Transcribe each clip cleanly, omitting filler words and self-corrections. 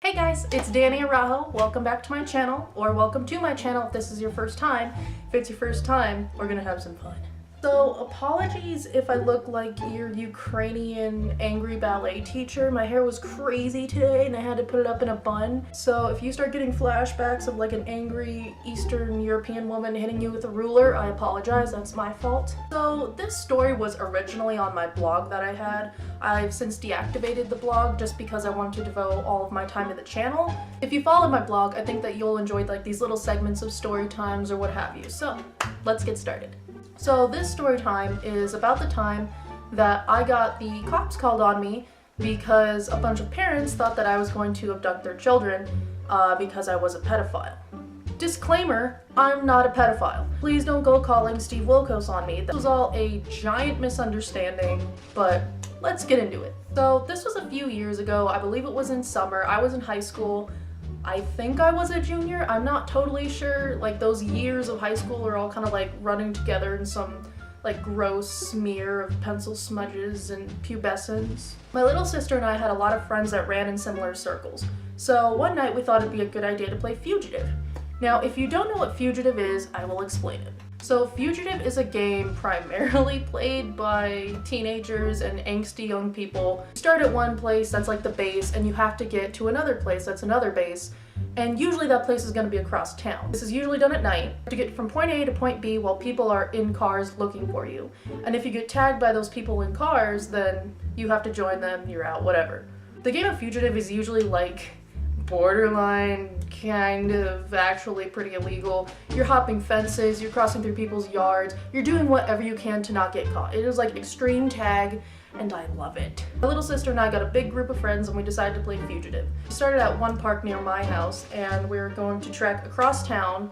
Hey guys, it's Danny Arajo. Welcome back to my channel, or welcome to my channel if this is your first time. If it's your first time, we're gonna have some fun. So apologies if I look like your Ukrainian angry ballet teacher. My hair was crazy today and I had to put it up in a bun. So if you start getting flashbacks of like an angry Eastern European woman hitting you with a ruler, I apologize, that's my fault. So this story was originally on my blog that I had. I've since deactivated the blog just because I wanted to devote all of my time to the channel. If you follow my blog, I think that you'll enjoy like these little segments of story times or what have you. So let's get started. So this story time is about the time that I got the cops called on me because a bunch of parents thought that I was going to abduct their children because I was a pedophile. Disclaimer, I'm not a pedophile. Please don't go calling Steve Wilkos on me. This was all a giant misunderstanding, but let's get into it. So this was a few years ago. I believe it was in summer. I was in high school. I think I was a junior. I'm not totally sure. Like those years of high school are all kind of like running together in some like gross smear of pencil smudges and pubescence. My little sister and I had a lot of friends that ran in similar circles. So one night we thought it'd be a good idea to play Fugitive. Now, if you don't know what Fugitive is, I will explain it. So Fugitive is a game primarily played by teenagers and angsty young people. You start at one place, that's like the base, and you have to get to another place, that's another base. And usually that place is going to be across town. This is usually done at night to get from point A to point B while people are in cars looking for you. And if you get tagged by those people in cars, then you have to join them, you're out, whatever. The game of Fugitive is usually like borderline, kind of actually pretty illegal. You're hopping fences, you're crossing through people's yards, you're doing whatever you can to not get caught. It is like extreme tag, and I love it. My little sister and I got a big group of friends and we decided to play Fugitive. We started at one park near my house and we were going to trek across town.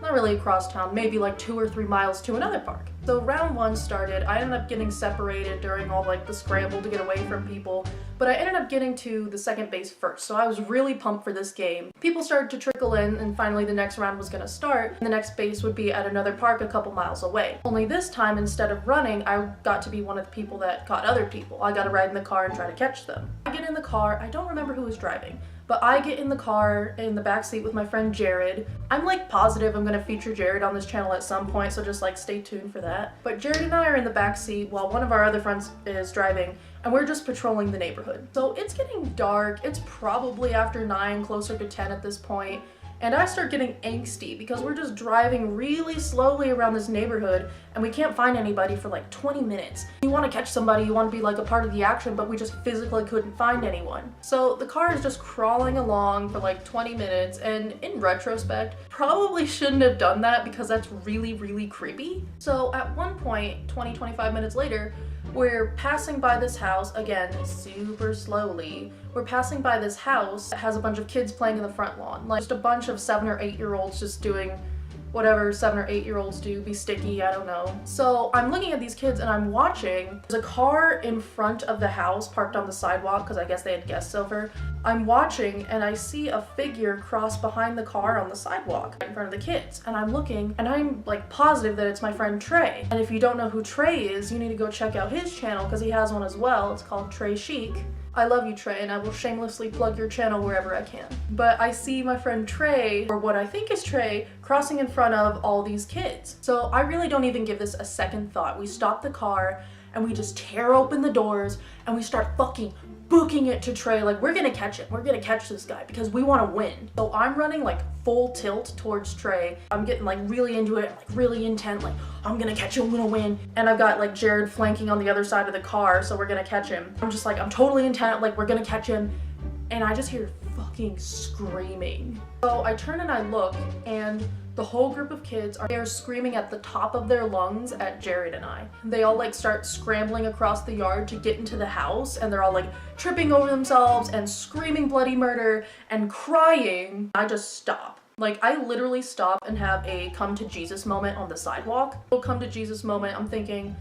Not really across town, maybe like 2 or 3 miles to another park. So round one started. I ended up getting separated during all like the scramble to get away from people, but I ended up getting to the second base first, so I was really pumped for this game. People started to trickle in and finally the next round was gonna start, and the next base would be at another park a couple miles away. Only this time, instead of running, I got to be one of the people that caught other people. I got to ride in the car and try to catch them. I get in the car, I don't remember who was driving, but I get in the car in the backseat with my friend Jared. I'm like positive I'm gonna feature Jared on this channel at some point, so just like stay tuned for that. But Jared and I are in the backseat while one of our other friends is driving, and we're just patrolling the neighborhood. So it's getting dark, it's probably after 9, closer to 10 at this point, and I start getting angsty because we're just driving really slowly around this neighborhood and we can't find anybody for like 20 minutes. You want to catch somebody, you want to be like a part of the action, but we just physically couldn't find anyone. So the car is just crawling along for like 20 minutes, and in retrospect, probably shouldn't have done that because that's really, really creepy. So at one point, 20-25 minutes later, we're passing by this house, again, super slowly. We're passing by this house that has a bunch of kids playing in the front lawn. Like just a bunch of 7 or 8 year olds just doing whatever 7 or 8 year olds do, be sticky, I don't know. So I'm looking at these kids and I'm watching. There's a car in front of the house parked on the sidewalk because I guess they had guests over. I'm watching and I see a figure cross behind the car on the sidewalk in front of the kids. And I'm looking and I'm like positive that it's my friend Trey. And if you don't know who Trey is, you need to go check out his channel because he has one as well. It's called Trey Chic. I love you, Trey, and I will shamelessly plug your channel wherever I can. But I see my friend Trey, or what I think is Trey, crossing in front of all these kids. So I really don't even give this a second thought. We stop the car and we just tear open the doors and we start fucking booking it to Trey. Like, we're gonna catch him. We're gonna catch this guy because we want to win. So I'm running like full tilt towards Trey. I'm getting like really into it, like really intent, like I'm gonna catch him, I'm gonna win. And I've got like Jared flanking on the other side of the car, so we're gonna catch him. I'm just like, I'm totally intent, like we're gonna catch him. And I just hear fucking screaming. So I turn and I look, and the whole group of kids are screaming at the top of their lungs at Jared and I. They all like start scrambling across the yard to get into the house, and they're all like tripping over themselves and screaming bloody murder and crying. I just stop. Like, I literally stop and have a come to Jesus moment on the sidewalk. Come to Jesus moment, I'm thinking,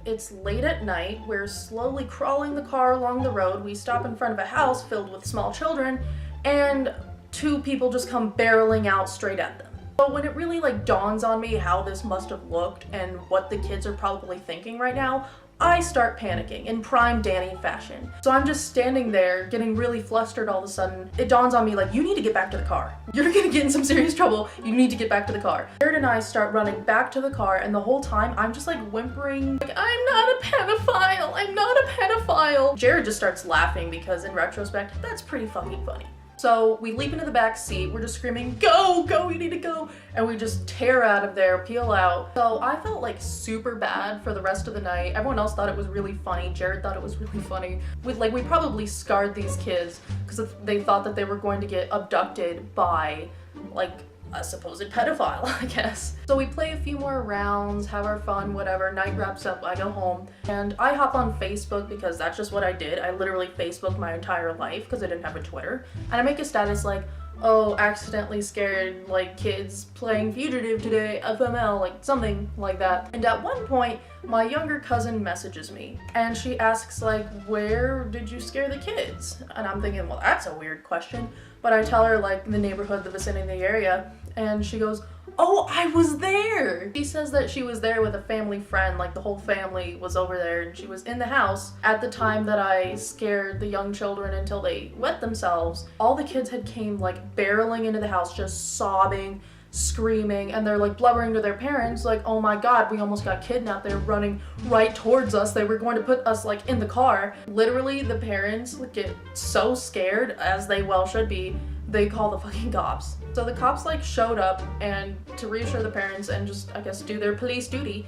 it's late at night, we're slowly crawling the car along the road, we stop in front of a house filled with small children, and 2 people just come barreling out straight at them. But when it really like dawns on me how this must have looked and what the kids are probably thinking right now, I start panicking in prime Danny fashion. So I'm just standing there getting really flustered all of a sudden. It dawns on me like, you need to get back to the car. You're gonna get in some serious trouble. You need to get back to the car. Jared and I start running back to the car, and the whole time I'm just like whimpering, like, I'm not a pedophile, I'm not a pedophile. Jared just starts laughing because in retrospect, that's pretty fucking funny. So we leap into the back seat, we're just screaming, go, go, you need to go. And we just tear out of there, peel out. So I felt like super bad for the rest of the night. Everyone else thought it was really funny. Jared thought it was really funny. We probably scarred these kids because they thought that they were going to get abducted by like a supposed pedophile, I guess. So we play a few more rounds, have our fun, whatever. Night wraps up, I go home, and I hop on Facebook because that's just what I did. I literally Facebooked my entire life because I didn't have a Twitter. And I make a status like, oh, accidentally scared like kids playing fugitive today, FML, like something like that. And at one point, my younger cousin messages me and she asks like, where did you scare the kids? And I'm thinking, well, that's a weird question. But I tell her like the neighborhood, the vicinity, the area, and she goes, oh, I was there. She says that she was there with a family friend, like the whole family was over there, and she was in the house at the time that I scared the young children until they wet themselves. All the kids had came like barreling into the house, just sobbing, screaming, and they're like blubbering to their parents like, oh my god, we almost got kidnapped. They're running right towards us. They were going to put us like in the car. Literally the parents get so scared, as they well should be, they call the fucking cops. So the cops like showed up, and to reassure the parents and just, I guess, do their police duty,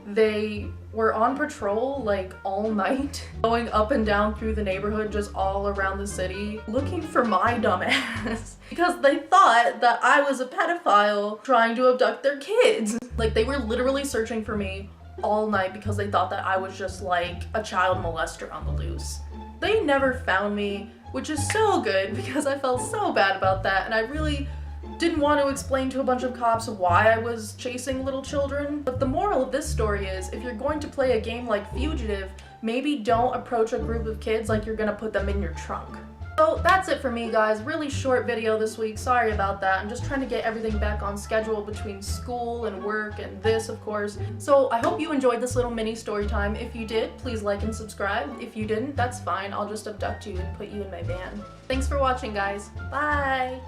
they were on patrol like all night, going up and down through the neighborhood, just all around the city, looking for my dumb ass because they thought that I was a pedophile trying to abduct their kids. Like they were literally searching for me all night because they thought that I was just like a child molester on the loose. They never found me, which is so good because I felt so bad about that, and I really didn't want to explain to a bunch of cops why I was chasing little children. But the moral of this story is, if you're going to play a game like Fugitive, maybe don't approach a group of kids like you're gonna put them in your trunk. So that's it for me, guys. Really short video this week. Sorry about that. I'm just trying to get everything back on schedule between school and work and this, of course. So I hope you enjoyed this little mini story time. If you did, please like and subscribe. If you didn't, that's fine. I'll just abduct you and put you in my van. Thanks for watching, guys. Bye!